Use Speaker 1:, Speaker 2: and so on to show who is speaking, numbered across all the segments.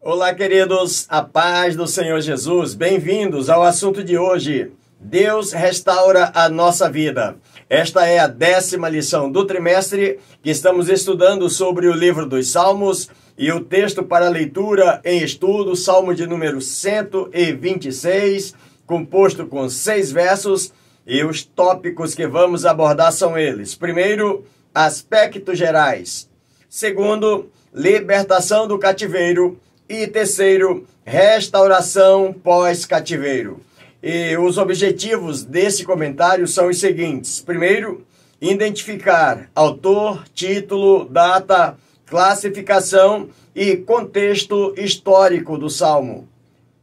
Speaker 1: Olá, queridos, a paz do Senhor Jesus. Bem-vindos ao assunto de hoje. Deus restaura a nossa vida. Esta é a 10ª lição do trimestre que estamos estudando sobre o livro dos Salmos e o texto para leitura em estudo, Salmo de número 126, composto com 6 versos, e os tópicos que vamos abordar são eles. Primeiro, aspectos gerais. Segundo, libertação do cativeiro. E terceiro, restauração pós-cativeiro. E os objetivos desse comentário são os seguintes. Primeiro, identificar autor, título, data, classificação e contexto histórico do Salmo.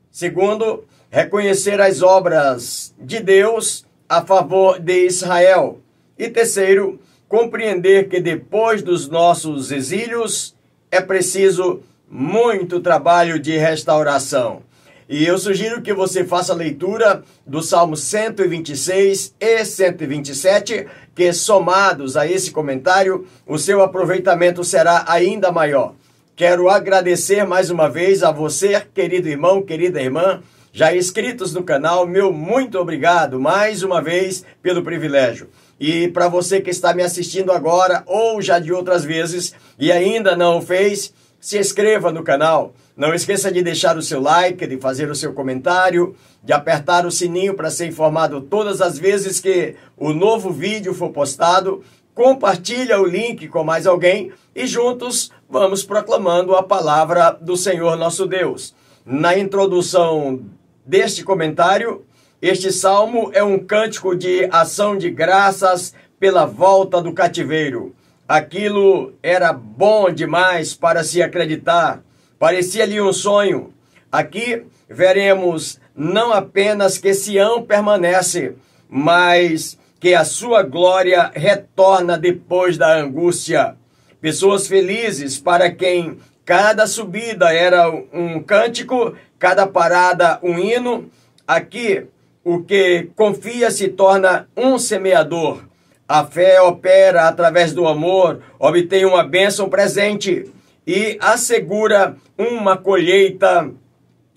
Speaker 1: Segundo, reconhecer as obras de Deus a favor de Israel. E terceiro, compreender que depois dos nossos exílios é preciso muito trabalho de restauração. E eu sugiro que você faça a leitura do Salmo 126 e 127, que somados a esse comentário, o seu aproveitamento será ainda maior. Quero agradecer mais uma vez a você, querido irmão, querida irmã, já inscritos no canal, meu muito obrigado mais uma vez pelo privilégio. E para você que está me assistindo agora ou já de outras vezes e ainda não o fez, se inscreva no canal, não esqueça de deixar o seu like, de fazer o seu comentário, de apertar o sininho para ser informado todas as vezes que o novo vídeo for postado, compartilha o link com mais alguém e juntos vamos proclamando a palavra do Senhor nosso Deus. Na introdução deste comentário, este salmo é um cântico de ação de graças pela volta do cativeiro. Aquilo era bom demais para se acreditar, parecia-lhe um sonho. Aqui veremos não apenas que Sião permanece, mas que a sua glória retorna depois da angústia. Pessoas felizes para quem cada subida era um cântico, cada parada um hino. Aqui, o que confia se torna um semeador. A fé opera através do amor, obtém uma bênção presente e assegura uma colheita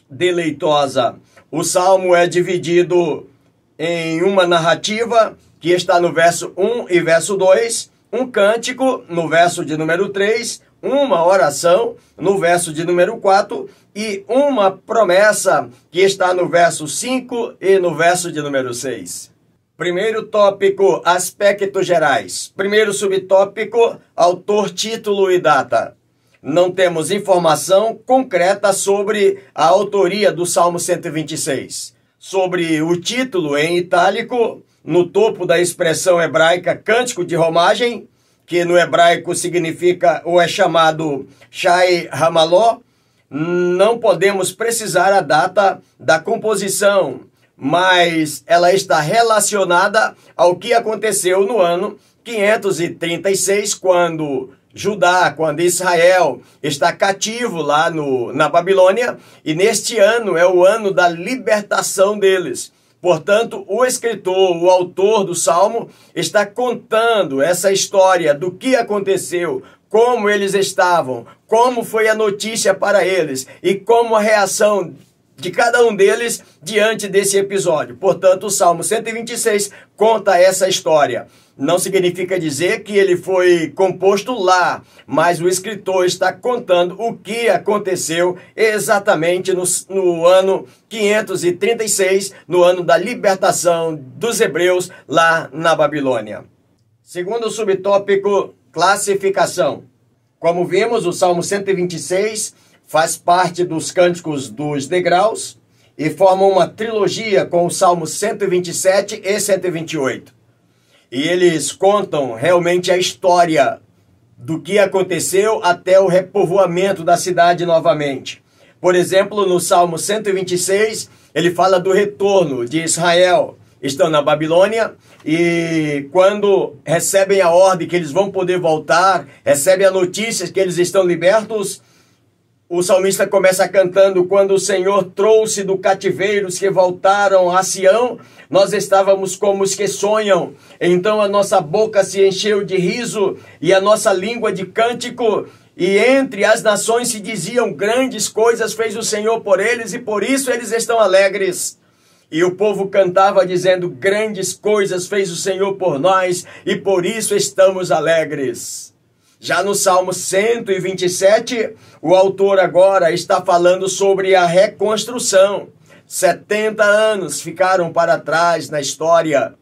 Speaker 1: deleitosa. O salmo é dividido em uma narrativa, que está no verso 1 e verso 2, um cântico no verso de número 3, uma oração no verso de número 4 e uma promessa, que está no verso 5 e no verso de número 6. Primeiro tópico, aspectos gerais. Primeiro subtópico, autor, título e data. Não temos informação concreta sobre a autoria do Salmo 126. Sobre o título em itálico, no topo da expressão hebraica cântico de romagem, que no hebraico significa ou é chamado Shai Hamaló, não podemos precisar a data da composição, mas ela está relacionada ao que aconteceu no ano 536, quando Israel está cativo lá na Babilônia, e neste ano é o ano da libertação deles. Portanto, o escritor, o autor do Salmo, está contando essa história do que aconteceu, como eles estavam, como foi a notícia para eles e como a reação de cada um deles diante desse episódio. Portanto, o Salmo 126 conta essa história. Não significa dizer que ele foi composto lá, mas o escritor está contando o que aconteceu exatamente no ano 536, no ano da libertação dos hebreus lá na Babilônia. Segundo subtópico, classificação. Como vimos, o Salmo 126 faz parte dos cânticos dos degraus e forma uma trilogia com o Salmo 127 e 128. E eles contam realmente a história do que aconteceu até o repovoamento da cidade novamente. Por exemplo, no Salmo 126, ele fala do retorno de Israel. Estão na Babilônia e quando recebem a ordem que eles vão poder voltar, recebem a notícia que eles estão libertos, o salmista começa cantando: quando o Senhor trouxe do cativeiro os que voltaram a Sião, nós estávamos como os que sonham. Então a nossa boca se encheu de riso e a nossa língua de cântico, E entre as nações se diziam: grandes coisas fez o Senhor por eles, e por isso eles estão alegres. E o povo cantava dizendo: grandes coisas fez o Senhor por nós, e por isso estamos alegres. Já no Salmo 127, o autor agora está falando sobre a reconstrução. 70 anos ficaram para trás na história,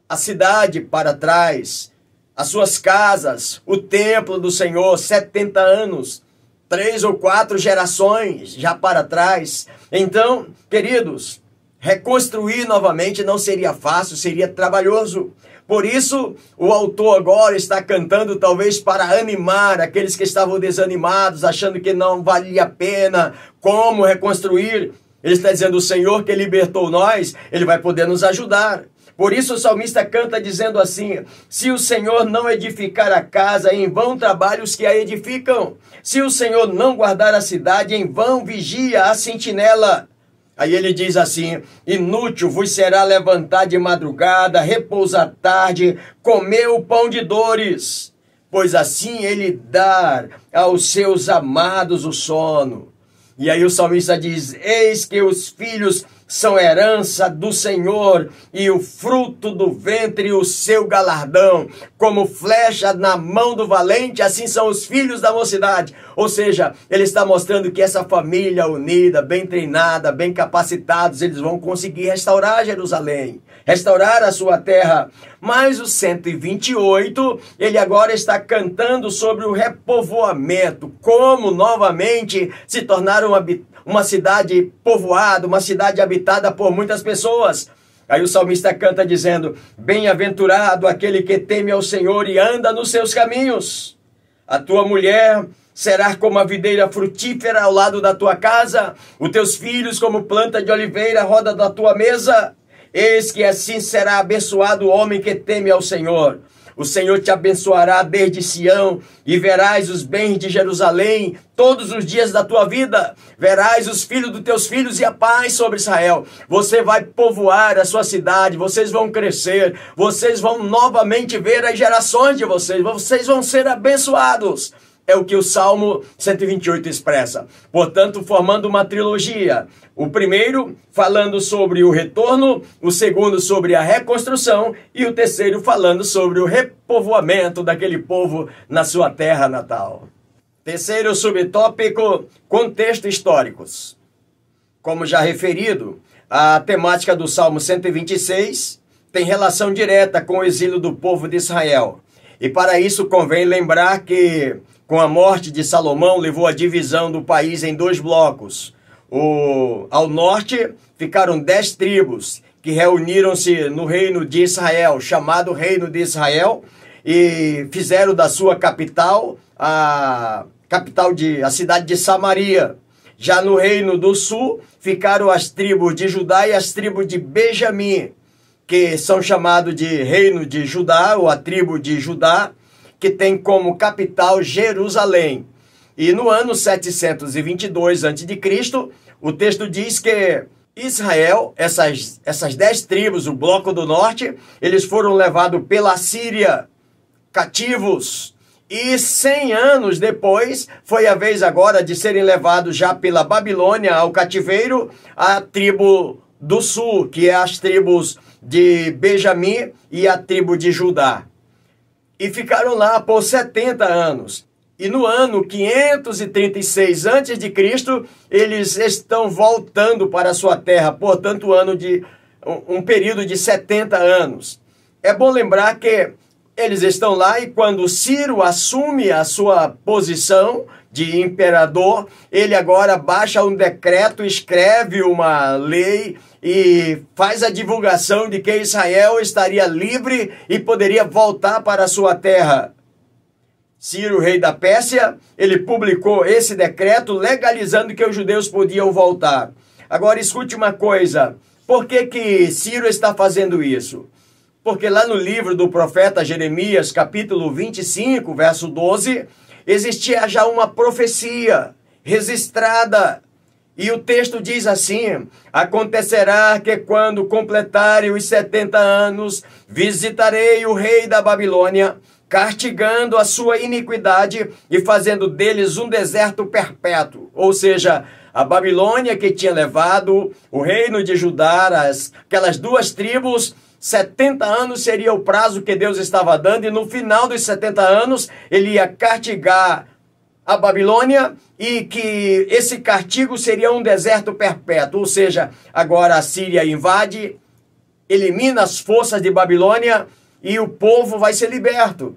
Speaker 1: a cidade para trás, as suas casas, o templo do Senhor, 70 anos, 3 ou 4 gerações já para trás. Então, queridos, reconstruir novamente não seria fácil, seria trabalhoso. Por isso, o autor agora está cantando talvez para animar aqueles que estavam desanimados, achando que não valia a pena, como reconstruir. Ele está dizendo: o Senhor que libertou nós, Ele vai poder nos ajudar. Por isso o salmista canta dizendo assim: se o Senhor não edificar a casa, em vão trabalham os que a edificam. Se o Senhor não guardar a cidade, em vão vigia a sentinela. Aí ele diz assim: inútil vos será levantar de madrugada, repousar tarde, comer o pão de dores, pois assim ele dá aos seus amados o sono. E aí o salmista diz: eis que os filhos são herança do Senhor, e o fruto do ventre o seu galardão. Como flecha na mão do valente, assim são os filhos da mocidade. Ou seja, ele está mostrando que essa família unida, bem treinada, bem capacitados, eles vão conseguir restaurar Jerusalém, restaurar a sua terra. Mas o 128, ele agora está cantando sobre o repovoamento, como novamente se tornaram uma cidade povoada, uma cidade habitada por muitas pessoas. Aí o salmista canta dizendo: bem-aventurado aquele que teme ao Senhor e anda nos seus caminhos. A tua mulher será como a videira frutífera ao lado da tua casa, os teus filhos como planta de oliveira à roda da tua mesa. Eis que assim será abençoado o homem que teme ao Senhor. O Senhor te abençoará desde Sião, e verás os bens de Jerusalém todos os dias da tua vida. Verás os filhos dos teus filhos e a paz sobre Israel. Você vai povoar a sua cidade, vocês vão crescer, vocês vão novamente ver as gerações de vocês vão ser abençoados. É o que o Salmo 128 expressa. Portanto, formando uma trilogia. O primeiro falando sobre o retorno, o segundo sobre a reconstrução e o terceiro falando sobre o repovoamento daquele povo na sua terra natal. Terceiro subtópico: contexto históricos. Como já referido, a temática do Salmo 126 tem relação direta com o exílio do povo de Israel. E para isso convém lembrar que, com a morte de Salomão, levou a divisão do país em 2 blocos. Ao norte ficaram 10 tribos que reuniram-se no reino de Israel, chamado Reino de Israel, e fizeram da sua capital a cidade de Samaria. Já no reino do sul ficaram as tribos de Judá e as tribos de Benjamim, que são chamados de Reino de Judá, ou a tribo de Judá, que tem como capital Jerusalém. E no ano 722 a.C., o texto diz que Israel, essas 10 tribos, o bloco do norte, eles foram levados pela Síria, cativos. E 100 anos depois, foi a vez agora de serem levados já pela Babilônia ao cativeiro, a tribo do sul, que é as tribos de Benjamim e a tribo de Judá. E ficaram lá por 70 anos. E no ano 536 a.C., eles estão voltando para a sua terra, portanto, um período de 70 anos. É bom lembrar que eles estão lá e quando Ciro assume a sua posição de imperador, ele agora baixa um decreto, escreve uma lei e faz a divulgação de que Israel estaria livre e poderia voltar para a sua terra. Ciro, rei da Pérsia, ele publicou esse decreto legalizando que os judeus podiam voltar. Agora escute uma coisa, por que Ciro está fazendo isso? Porque lá no livro do profeta Jeremias, capítulo 25, verso 12, existia já uma profecia registrada. E o texto diz assim: acontecerá que quando completarem os 70 anos, visitarei o rei da Babilônia, castigando a sua iniquidade e fazendo deles um deserto perpétuo. Ou seja, a Babilônia que tinha levado o reino de Judá, aquelas duas tribos, 70 anos seria o prazo que Deus estava dando, e no final dos 70 anos ele ia castigar a Babilônia, e que esse castigo seria um deserto perpétuo. Ou seja, agora a Síria invade, elimina as forças de Babilônia e o povo vai ser liberto.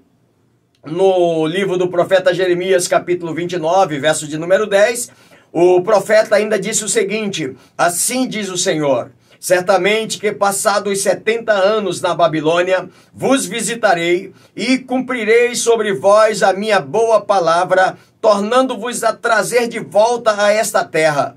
Speaker 1: No livro do profeta Jeremias, capítulo 29, verso de número 10, o profeta ainda disse o seguinte: assim diz o Senhor, certamente que passados os 70 anos na Babilônia, vos visitarei e cumprirei sobre vós a minha boa palavra, tornando-vos a trazer de volta a esta terra.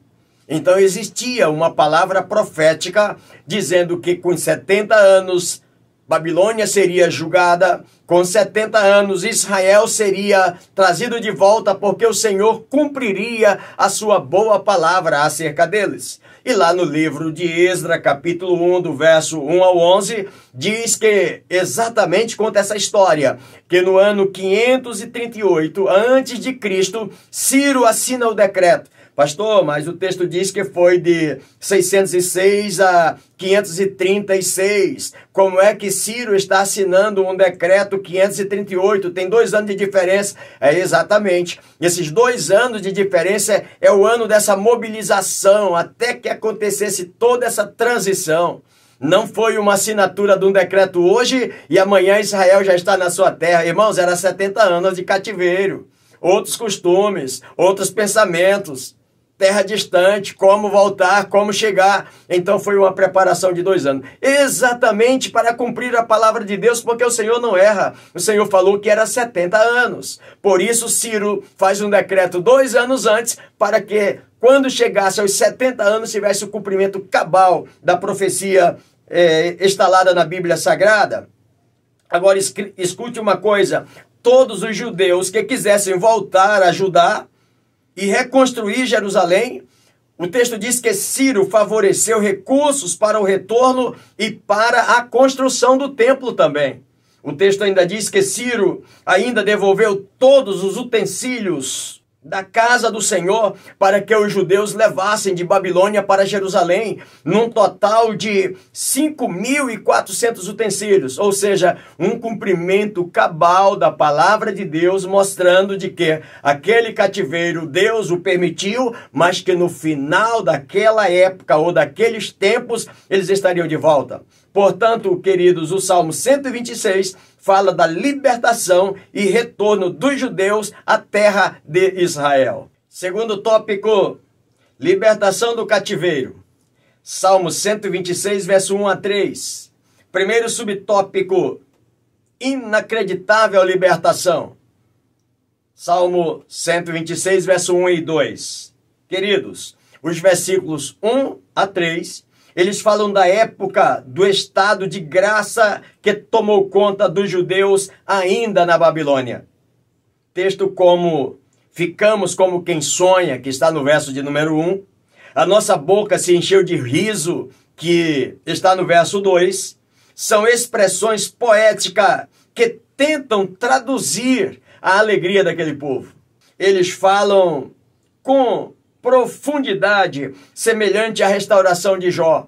Speaker 1: Então existia uma palavra profética dizendo que com 70 anos Babilônia seria julgada, com 70 anos Israel seria trazido de volta, porque o Senhor cumpriria a sua boa palavra acerca deles. E lá no livro de Esdras, capítulo 1, do verso 1 ao 11, diz que exatamente conta essa história, que no ano 538 a.C., Ciro assina o decreto. Pastor, mas o texto diz que foi de 606 a 536. Como é que Ciro está assinando um decreto 538? Tem 2 anos de diferença. É exatamente. Esses 2 anos de diferença é o ano dessa mobilização, até que acontecesse toda essa transição. Não foi uma assinatura de um decreto hoje e amanhã Israel já está na sua terra. Irmãos, era 70 anos de cativeiro. Outros costumes, outros pensamentos. Terra distante, como voltar, como chegar. Então foi uma preparação de 2 anos. Exatamente para cumprir a palavra de Deus, porque o Senhor não erra. O Senhor falou que era 70 anos. Por isso Ciro faz um decreto 2 anos antes, para que quando chegasse aos 70 anos tivesse o cumprimento cabal da profecia instalada na Bíblia Sagrada. Agora escute uma coisa. Todos os judeus que quisessem voltar a Judá e reconstruir Jerusalém, o texto diz que Ciro favoreceu recursos para o retorno e para a construção do templo também. O texto ainda diz que Ciro ainda devolveu todos os utensílios da casa do Senhor para que os judeus levassem de Babilônia para Jerusalém, num total de 5.400 utensílios, ou seja, um cumprimento cabal da palavra de Deus, mostrando de que aquele cativeiro Deus o permitiu, mas que no final daquela época ou daqueles tempos eles estariam de volta. Portanto, queridos, o Salmo 126 fala da libertação e retorno dos judeus à terra de Israel. Segundo tópico, libertação do cativeiro. Salmo 126, verso 1 a 3. Primeiro subtópico, inacreditável libertação. Salmo 126, verso 1 e 2. Queridos, os versículos 1 a 3, eles falam da época do estado de graça que tomou conta dos judeus ainda na Babilônia. Texto como: ficamos como quem sonha, que está no verso de número 1. A nossa boca se encheu de riso, que está no verso 2. São expressões poéticas que tentam traduzir a alegria daquele povo. Eles falam com profundidade, semelhante à restauração de Jó.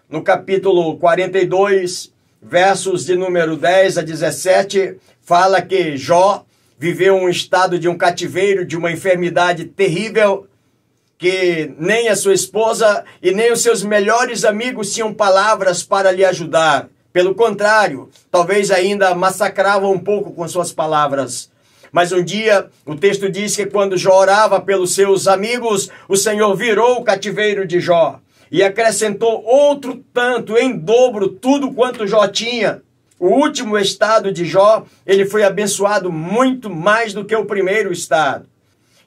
Speaker 1: No capítulo 42, versos de número 10 a 17, fala que Jó viveu um estado de um cativeiro, de uma enfermidade terrível, que nem a sua esposa e nem os seus melhores amigos tinham palavras para lhe ajudar. Pelo contrário, talvez ainda massacravam um pouco com suas palavras. Mas um dia, o texto diz que quando Jó orava pelos seus amigos, o Senhor virou o cativeiro de Jó e acrescentou outro tanto, em dobro, tudo quanto Jó tinha. O último estado de Jó, ele foi abençoado muito mais do que o primeiro estado.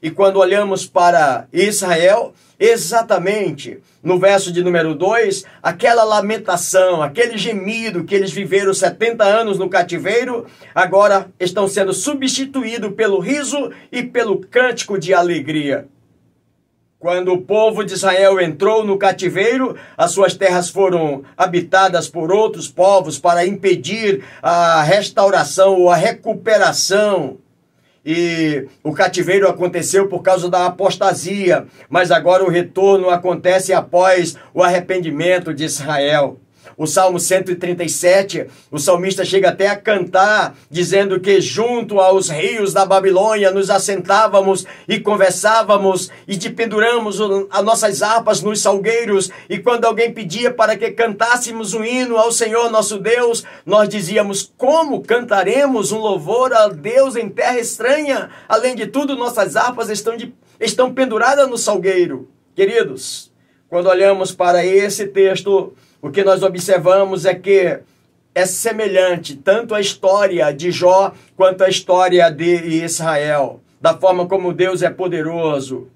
Speaker 1: E quando olhamos para Israel, exatamente no verso de número 2, aquela lamentação, aquele gemido que eles viveram 70 anos no cativeiro, agora estão sendo substituídos pelo riso e pelo cântico de alegria. Quando o povo de Israel entrou no cativeiro, as suas terras foram habitadas por outros povos para impedir a restauração ou a recuperação. E o cativeiro aconteceu por causa da apostasia, mas agora o retorno acontece após o arrependimento de Israel. O Salmo 137, o salmista chega até a cantar, dizendo que junto aos rios da Babilônia nos assentávamos e conversávamos e penduramos as nossas harpas nos salgueiros, e quando alguém pedia para que cantássemos um hino ao Senhor nosso Deus, nós dizíamos: como cantaremos um louvor a Deus em terra estranha? Além de tudo, nossas harpas estão penduradas no salgueiro. Queridos, quando olhamos para esse texto, o que nós observamos é que é semelhante tanto a história de Jó quanto a história de Israel, da forma como Deus é poderoso.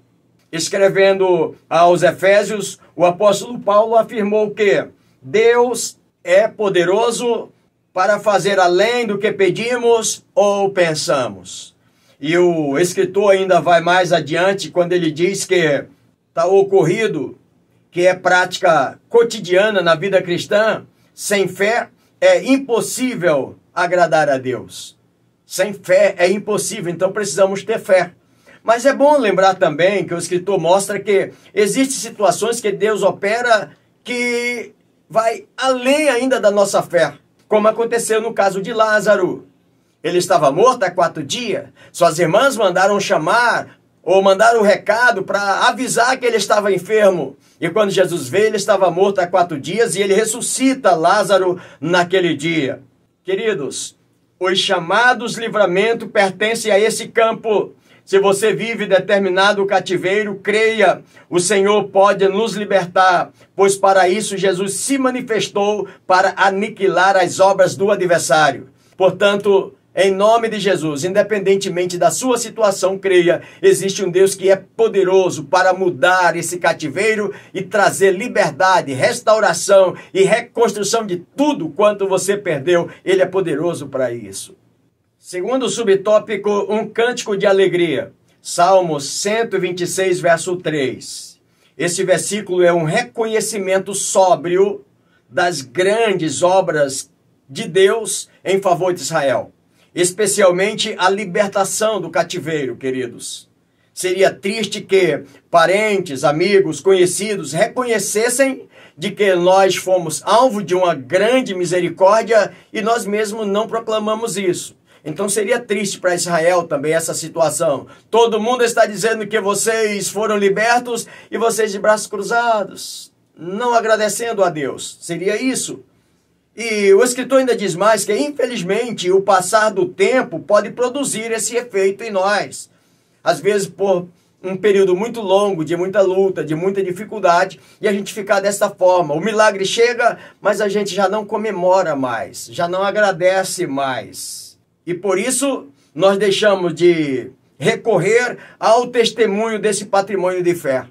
Speaker 1: Escrevendo aos Efésios, o apóstolo Paulo afirmou que Deus é poderoso para fazer além do que pedimos ou pensamos. E o escritor ainda vai mais adiante quando ele diz que está ocorrido, que é prática cotidiana na vida cristã, sem fé é impossível agradar a Deus. Sem fé é impossível, então precisamos ter fé. Mas é bom lembrar também que o escritor mostra que existem situações que Deus opera que vai além ainda da nossa fé, como aconteceu no caso de Lázaro. Ele estava morto há 4 dias, suas irmãs mandaram chamar ou mandaram um recado para avisar que ele estava enfermo. E quando Jesus veio, ele estava morto há 4 dias e ele ressuscita Lázaro naquele dia. Queridos, os chamados livramento pertencem a esse campo. Se você vive determinado cativeiro, creia, o Senhor pode nos libertar, pois para isso Jesus se manifestou para aniquilar as obras do adversário. Portanto, em nome de Jesus, independentemente da sua situação, creia, existe um Deus que é poderoso para mudar esse cativeiro e trazer liberdade, restauração e reconstrução de tudo quanto você perdeu. Ele é poderoso para isso. Segundo subtópico, um cântico de alegria. Salmos 126, verso 3. Esse versículo é um reconhecimento sóbrio das grandes obras de Deus em favor de Israel. Especialmente a libertação do cativeiro, queridos. Seria triste que parentes, amigos, conhecidos reconhecessem de que nós fomos alvo de uma grande misericórdia e nós mesmos não proclamamos isso. Então seria triste para Israel também essa situação. Todo mundo está dizendo que vocês foram libertos e vocês de braços cruzados, não agradecendo a Deus. Seria isso. E o escritor ainda diz mais que, infelizmente, o passar do tempo pode produzir esse efeito em nós. Às vezes, por um período muito longo, de muita luta, de muita dificuldade, e a gente ficar dessa forma. O milagre chega, mas a gente já não comemora mais, já não agradece mais. E por isso, nós deixamos de recorrer ao testemunho desse patrimônio de fé.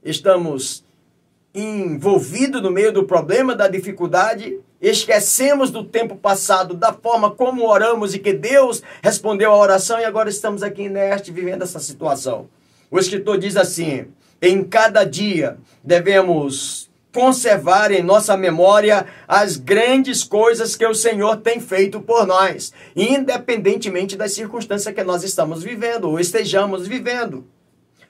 Speaker 1: Estamos envolvidos no meio do problema, da dificuldade, esquecemos do tempo passado, da forma como oramos e que Deus respondeu a oração, e agora estamos aqui inerte, vivendo essa situação. O escritor diz assim: em cada dia devemos conservar em nossa memória as grandes coisas que o Senhor tem feito por nós, independentemente das circunstâncias que nós estamos vivendo ou estejamos vivendo.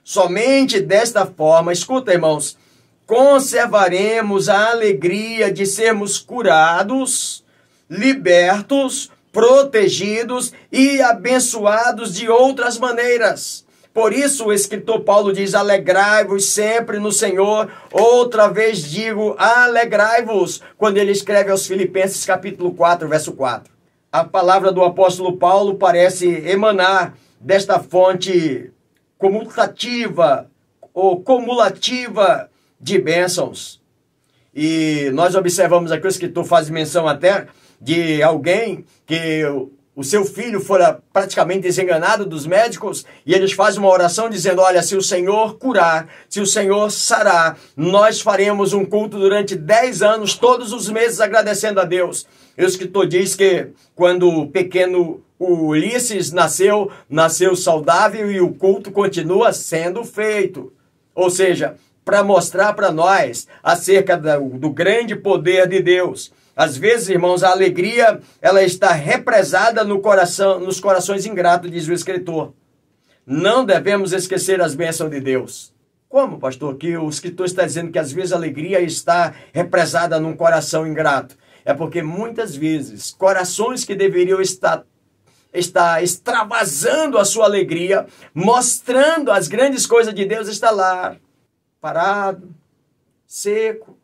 Speaker 1: Somente desta forma, escuta, irmãos, conservaremos a alegria de sermos curados, libertos, protegidos e abençoados de outras maneiras. Por isso o escritor Paulo diz: alegrai-vos sempre no Senhor. Outra vez digo, alegrai-vos, quando ele escreve aos Filipenses capítulo 4, verso 4. A palavra do apóstolo Paulo parece emanar desta fonte comutativa ou cumulativa de bênçãos. E nós observamos aqui, o escritor faz menção até de alguém que o seu filho fora praticamente desenganado dos médicos, e eles fazem uma oração dizendo: olha, se o Senhor curar, se o Senhor sarar, nós faremos um culto durante 10 anos, todos os meses, agradecendo a Deus. E o escritor diz que quando o pequeno Ulisses nasceu saudável, e o culto continua sendo feito. Ou seja, para mostrar para nós acerca do grande poder de Deus. Às vezes, irmãos, a alegria ela está represada no coração, nos corações ingratos, diz o escritor. Não devemos esquecer as bênçãos de Deus. Como, pastor, que o escritor está dizendo que às vezes a alegria está represada num coração ingrato? É porque muitas vezes, corações que deveriam estar extravasando a sua alegria, mostrando as grandes coisas de Deus, está lá, parado, seco,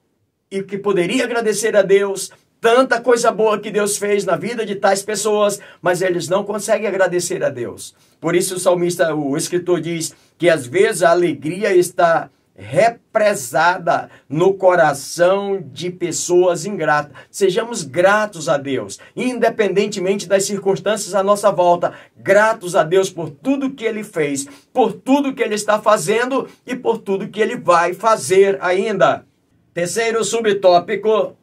Speaker 1: e que poderia agradecer a Deus, tanta coisa boa que Deus fez na vida de tais pessoas, mas eles não conseguem agradecer a Deus. Por isso o salmista, o escritor diz que às vezes a alegria está represada no coração de pessoas ingratas. Sejamos gratos a Deus, independentemente das circunstâncias à nossa volta, gratos a Deus por tudo que Ele fez, por tudo que Ele está fazendo e por tudo que Ele vai fazer ainda. Terceiro subtópico,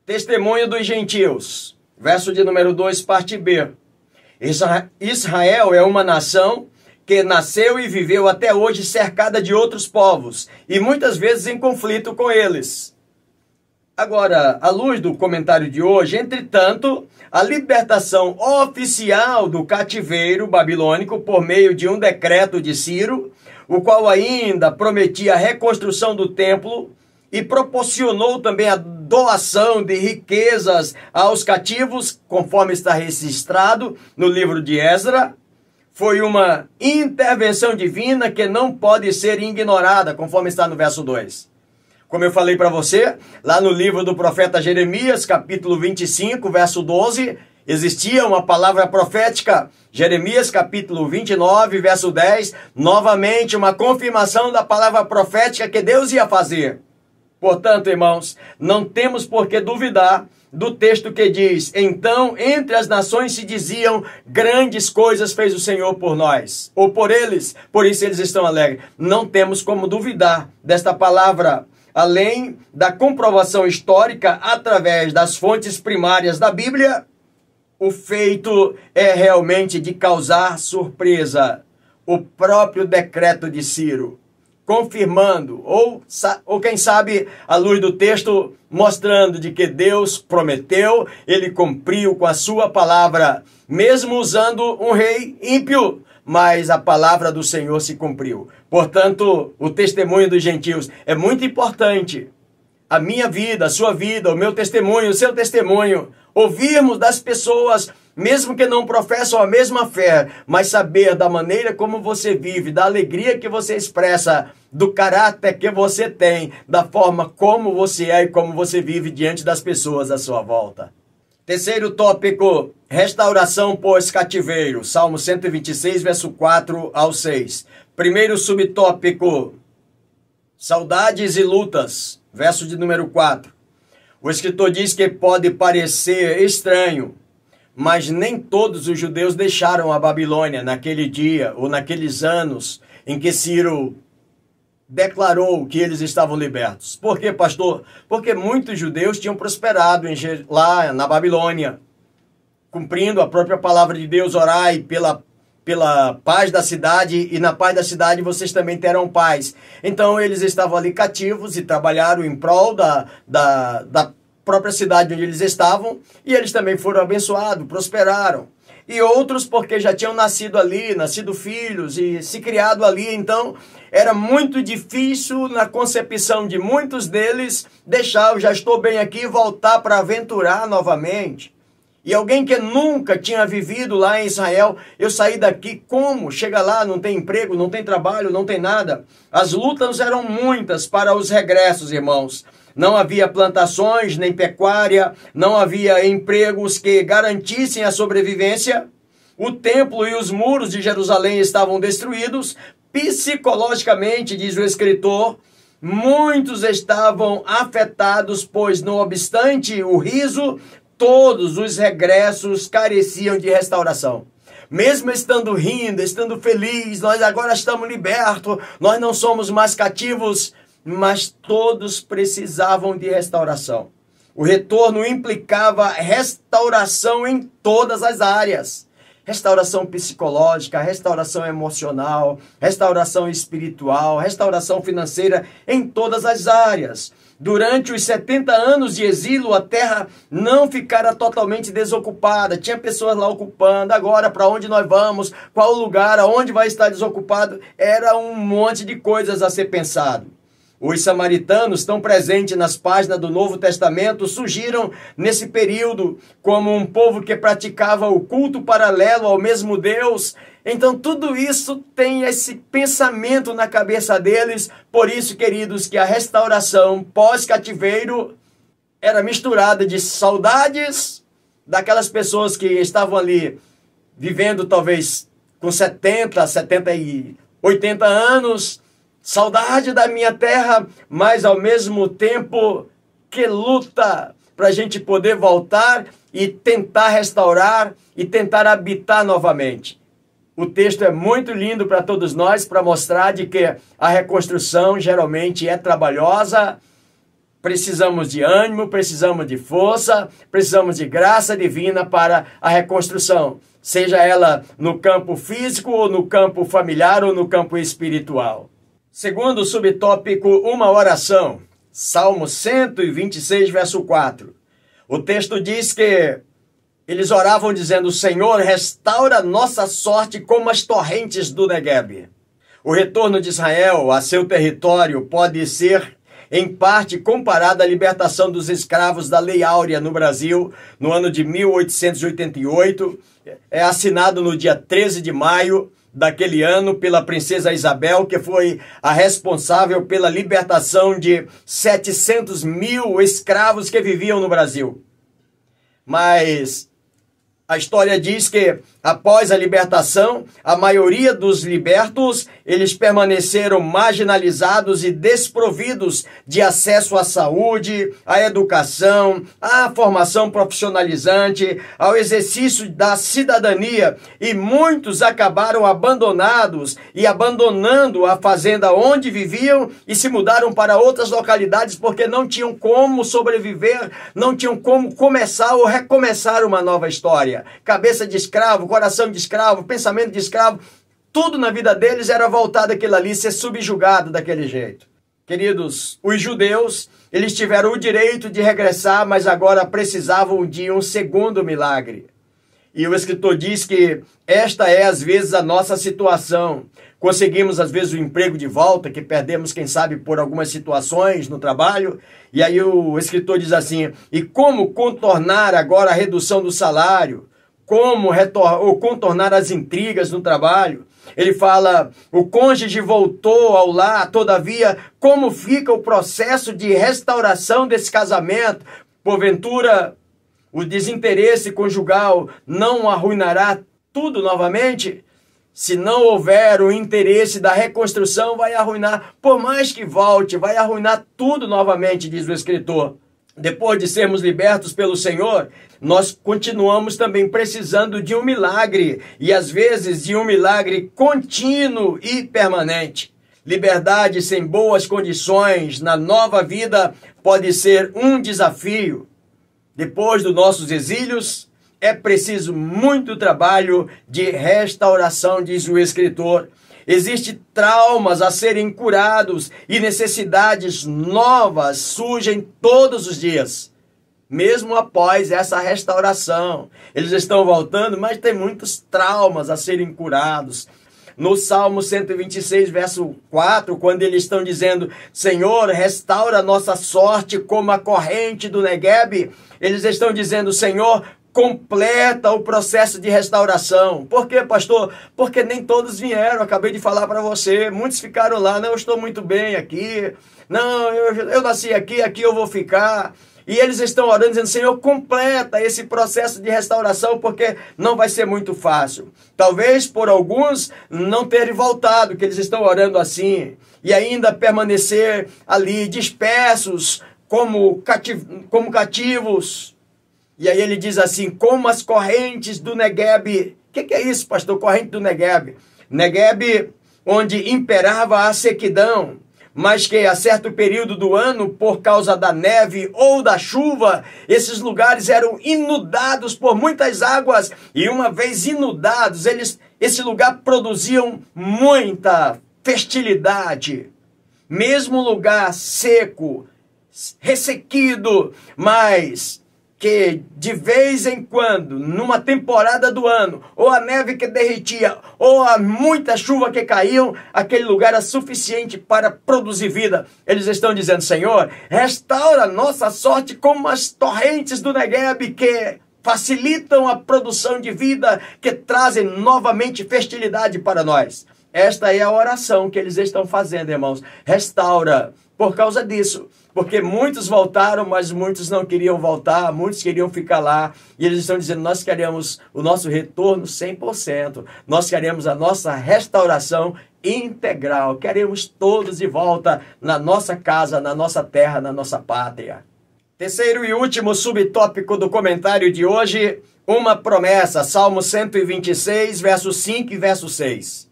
Speaker 1: testemunho dos gentios. Verso de número 2, parte B. Israel é uma nação que nasceu e viveu até hoje cercada de outros povos, e muitas vezes em conflito com eles. Agora, à luz do comentário de hoje, entretanto, a libertação oficial do cativeiro babilônico por meio de um decreto de Ciro, o qual ainda prometia a reconstrução do templo e proporcionou também a doação de riquezas aos cativos, conforme está registrado no livro de Esdras, foi uma intervenção divina que não pode ser ignorada, conforme está no verso 2. Como eu falei para você, lá no livro do profeta Jeremias, capítulo 25, verso 12, existia uma palavra profética. Jeremias, capítulo 29, verso 10, novamente uma confirmação da palavra profética que Deus ia fazer. Portanto, irmãos, não temos por que duvidar do texto que diz: então, entre as nações se diziam, grandes coisas fez o Senhor por nós, ou por eles, por isso eles estão alegres. Não temos como duvidar desta palavra, além da comprovação histórica através das fontes primárias da Bíblia. O feito é realmente de causar surpresa. O próprio decreto de Ciro, confirmando, ou quem sabe, à luz do texto, mostrando de que Deus prometeu, Ele cumpriu com a sua palavra, mesmo usando um rei ímpio, mas a palavra do Senhor se cumpriu. Portanto, o testemunho dos gentios é muito importante. A minha vida, a sua vida, o meu testemunho, o seu testemunho, ouvirmos das pessoas, mesmo que não professam a mesma fé, mas saber da maneira como você vive, da alegria que você expressa, do caráter que você tem, da forma como você é e como você vive diante das pessoas à sua volta. Terceiro tópico, restauração pós-cativeiro, Salmo 126, verso 4 ao 6. Primeiro subtópico, saudades e lutas, verso de número 4. O escritor diz que pode parecer estranho, mas nem todos os judeus deixaram a Babilônia naquele dia ou naqueles anos em que Ciro declarou que eles estavam libertos. Por quê, pastor? Porque muitos judeus tinham prosperado lá na Babilônia, cumprindo a própria palavra de Deus: orai pela paz da cidade, e na paz da cidade vocês também terão paz. Então eles estavam ali cativos e trabalharam em prol da própria cidade onde eles estavam, e eles também foram abençoados, prosperaram. E outros porque já tinham nascido ali, nascido filhos e se criado ali, então era muito difícil na concepção de muitos deles deixar: eu já estou bem aqui, voltar para aventurar novamente. E alguém que nunca tinha vivido lá em Israel, eu saí daqui como? Chega lá, não tem emprego, não tem trabalho, não tem nada. As lutas eram muitas para os regressos, irmãos. Não havia plantações, nem pecuária, não havia empregos que garantissem a sobrevivência. O templo e os muros de Jerusalém estavam destruídos. Psicologicamente, diz o escritor, muitos estavam afetados, pois, não obstante o riso, todos os regressos careciam de restauração. Mesmo estando rindo, estando feliz, nós agora estamos libertos, nós não somos mais cativos, mas todos precisavam de restauração. O retorno implicava restauração em todas as áreas. Restauração psicológica, restauração emocional, restauração espiritual, restauração financeira em todas as áreas. Durante os 70 anos de exílio, a terra não ficara totalmente desocupada. Tinha pessoas lá ocupando. Agora, para onde nós vamos? Qual o lugar? Aonde vai estar desocupado? Era um monte de coisas a ser pensado. Os samaritanos, estão presentes nas páginas do Novo Testamento, surgiram nesse período como um povo que praticava o culto paralelo ao mesmo Deus. Então tudo isso tem esse pensamento na cabeça deles. Por isso, queridos, que a restauração pós-cativeiro era misturada de saudades daquelas pessoas que estavam ali vivendo talvez com 70, 70 e 80 anos, saudade da minha terra, mas ao mesmo tempo que luta para a gente poder voltar e tentar restaurar e tentar habitar novamente. O texto é muito lindo para todos nós, para mostrar de que a reconstrução geralmente é trabalhosa. Precisamos de ânimo, precisamos de força, precisamos de graça divina para a reconstrução, seja ela no campo físico, ou no campo familiar, ou no campo espiritual. Segundo o subtópico, uma oração, Salmo 126, verso 4. O texto diz que eles oravam dizendo: Senhor, restaura nossa sorte como as torrentes do Negueb. O retorno de Israel a seu território pode ser, em parte, comparado à libertação dos escravos da Lei Áurea no Brasil, no ano de 1888. É assinado no dia 13 de maio daquele ano pela princesa Isabel, que foi a responsável pela libertação de 700 mil escravos que viviam no Brasil. Mas a história diz que, após a libertação, a maioria dos libertos, eles permaneceram marginalizados e desprovidos de acesso à saúde, à educação, à formação profissionalizante, ao exercício da cidadania, e muitos acabaram abandonados e abandonando a fazenda onde viviam e se mudaram para outras localidades porque não tinham como sobreviver, não tinham como começar ou recomeçar uma nova história. Cabeça de escravo, coração de escravo, pensamento de escravo, tudo na vida deles era voltado àquilo ali, ser subjugado daquele jeito. Queridos, os judeus, eles tiveram o direito de regressar, mas agora precisavam de um segundo milagre. E o escritor diz que esta é, às vezes, a nossa situação. Conseguimos, às vezes, o emprego de volta, que perdemos, quem sabe, por algumas situações no trabalho. E aí o escritor diz assim: e como contornar agora a redução do salário? Como contornar as intrigas no trabalho? Ele fala: o cônjuge voltou ao lar, todavia, como fica o processo de restauração desse casamento? Porventura, o desinteresse conjugal não arruinará tudo novamente? Se não houver o interesse da reconstrução, vai arruinar, por mais que volte, vai arruinar tudo novamente, diz o escritor. Depois de sermos libertos pelo Senhor, nós continuamos também precisando de um milagre, e às vezes de um milagre contínuo e permanente. Liberdade sem boas condições na nova vida pode ser um desafio. Depois dos nossos exílios, é preciso muito trabalho de restauração, diz o escritor. Existem traumas a serem curados e necessidades novas surgem todos os dias. Mesmo após essa restauração, eles estão voltando, mas tem muitos traumas a serem curados. No Salmo 126, verso 4, quando eles estão dizendo: Senhor, restaura nossa sorte como a corrente do Negueb, eles estão dizendo: Senhor, completa o processo de restauração. Por quê, pastor? Porque nem todos vieram, acabei de falar para você. Muitos ficaram lá: não, eu estou muito bem aqui. Não, eu nasci aqui, aqui eu vou ficar. E eles estão orando, dizendo: Senhor, completa esse processo de restauração, porque não vai ser muito fácil. Talvez por alguns não terem voltado, que eles estão orando assim, e ainda permanecer ali dispersos como cativos. E aí ele diz assim: como as correntes do Negueb. O que é isso, pastor? Corrente do Negueb. Negueb, onde imperava a sequidão. mas que a certo período do ano, por causa da neve ou da chuva, esses lugares eram inundados por muitas águas, e uma vez inundados, esse lugar produziam muita fertilidade. Mesmo lugar seco, ressequido, mas que de vez em quando, numa temporada do ano, ou a neve que derretia, ou a muita chuva que caíam, aquele lugar era suficiente para produzir vida. Eles estão dizendo: Senhor, restaura nossa sorte como as torrentes do Negueb, que facilitam a produção de vida, que trazem novamente fertilidade para nós. Esta é a oração que eles estão fazendo, irmãos. Restaura. Por causa disso, porque muitos voltaram, mas muitos não queriam voltar, muitos queriam ficar lá, e eles estão dizendo: nós queremos o nosso retorno 100%, nós queremos a nossa restauração integral, queremos todos de volta na nossa casa, na nossa terra, na nossa pátria. Terceiro e último subtópico do comentário de hoje, uma promessa, Salmo 126, verso 5 e verso 6.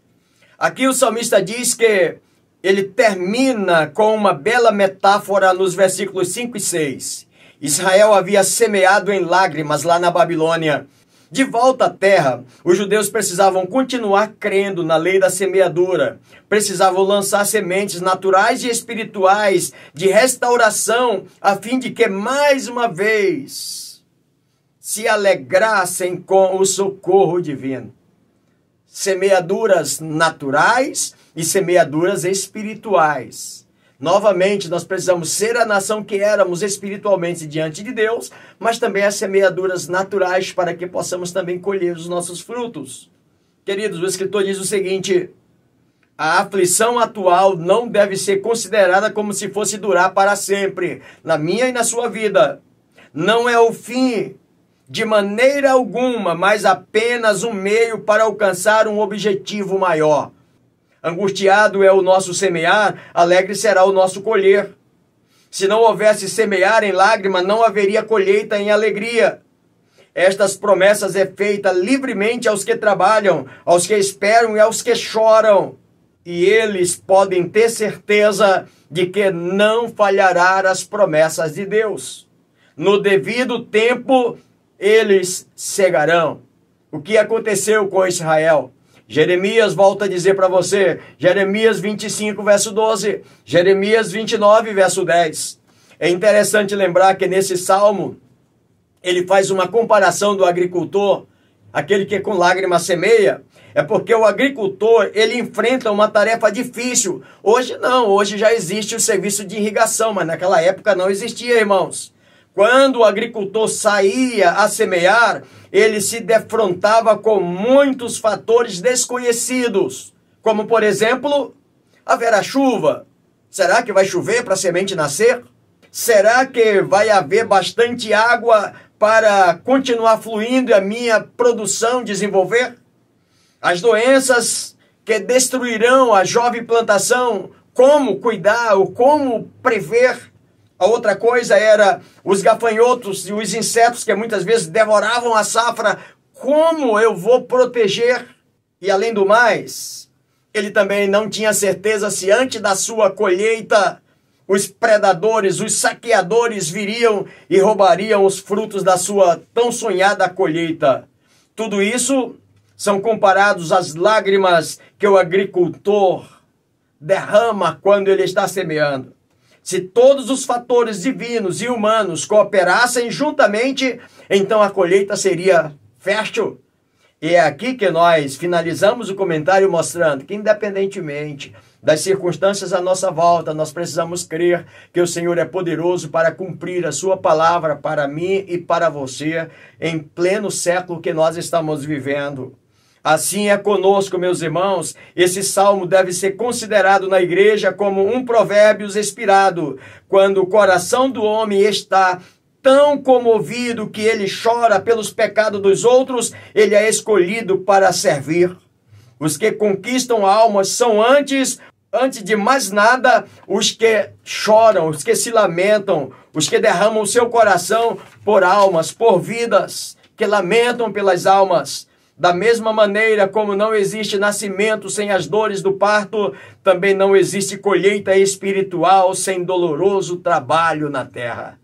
Speaker 1: Aqui o salmista diz que ele termina com uma bela metáfora nos versículos 5 e 6. Israel havia semeado em lágrimas lá na Babilônia. De volta à terra, os judeus precisavam continuar crendo na lei da semeadura. Precisavam lançar sementes naturais e espirituais de restauração, a fim de que, mais uma vez, se alegrassem com o socorro divino. Semeaduras naturais e semeaduras espirituais. Novamente, nós precisamos ser a nação que éramos espiritualmente diante de Deus, mas também as semeaduras naturais para que possamos também colher os nossos frutos. Queridos, o escritor diz o seguinte: a aflição atual não deve ser considerada como se fosse durar para sempre, na minha e na sua vida. Não é o fim de maneira alguma, mas apenas um meio para alcançar um objetivo maior. Angustiado é o nosso semear, alegre será o nosso colher. Se não houvesse semear em lágrima, não haveria colheita em alegria. Estas promessas é feita livremente aos que trabalham, aos que esperam e aos que choram. E eles podem ter certeza de que não falhará as promessas de Deus. No devido tempo, eles cegarão. O que aconteceu com Israel? Jeremias volta a dizer para você, Jeremias 25, verso 12, Jeremias 29, verso 10. É interessante lembrar que nesse salmo, ele faz uma comparação do agricultor, aquele que com lágrimas semeia. É porque o agricultor, ele enfrenta uma tarefa difícil. Hoje não, hoje já existe o serviço de irrigação, mas naquela época não existia, irmãos. Quando o agricultor saía a semear, ele se defrontava com muitos fatores desconhecidos, como, por exemplo, haverá chuva. Será que vai chover para a semente nascer? Será que vai haver bastante água para continuar fluindo e a minha produção desenvolver? As doenças que destruirão a jovem plantação, como cuidar ou como prever? A outra coisa era os gafanhotos e os insetos que muitas vezes devoravam a safra. Como eu vou proteger? E além do mais, ele também não tinha certeza se antes da sua colheita os predadores, os saqueadores viriam e roubariam os frutos da sua tão sonhada colheita. Tudo isso são comparados às lágrimas que o agricultor derrama quando ele está semeando. Se todos os fatores divinos e humanos cooperassem juntamente, então a colheita seria fértil. E é aqui que nós finalizamos o comentário mostrando que, independentemente das circunstâncias à nossa volta, nós precisamos crer que o Senhor é poderoso para cumprir a sua palavra para mim e para você em pleno século que nós estamos vivendo. Assim é conosco, meus irmãos. Esse salmo deve ser considerado na igreja como um provérbios inspirado, quando o coração do homem está tão comovido que ele chora pelos pecados dos outros, ele é escolhido para servir. Os que conquistam almas são antes de mais nada, os que choram, os que se lamentam, os que derramam o seu coração por almas, por vidas, que lamentam pelas almas. Da mesma maneira como não existe nascimento sem as dores do parto, também não existe colheita espiritual sem doloroso trabalho na terra.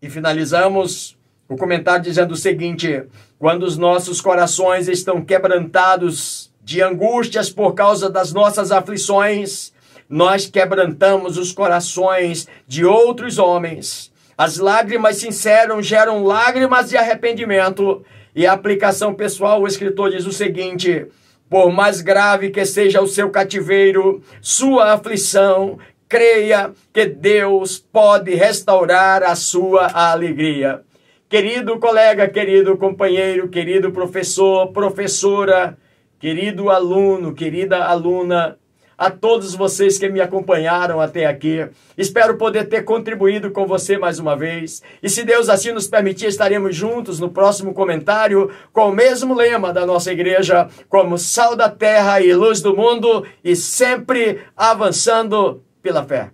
Speaker 1: E finalizamos o comentário dizendo o seguinte: quando os nossos corações estão quebrantados de angústias por causa das nossas aflições, nós quebrantamos os corações de outros homens. As lágrimas sinceras geram lágrimas de arrependimento. E a aplicação pessoal, o escritor diz o seguinte: por mais grave que seja o seu cativeiro, sua aflição, creia que Deus pode restaurar a sua alegria. Querido colega, querido companheiro, querido professor, professora, querido aluno, querida aluna, a todos vocês que me acompanharam até aqui, espero poder ter contribuído com você mais uma vez. E se Deus assim nos permitir, estaremos juntos no próximo comentário com o mesmo lema da nossa igreja, como sal da terra e luz do mundo, e sempre avançando pela fé.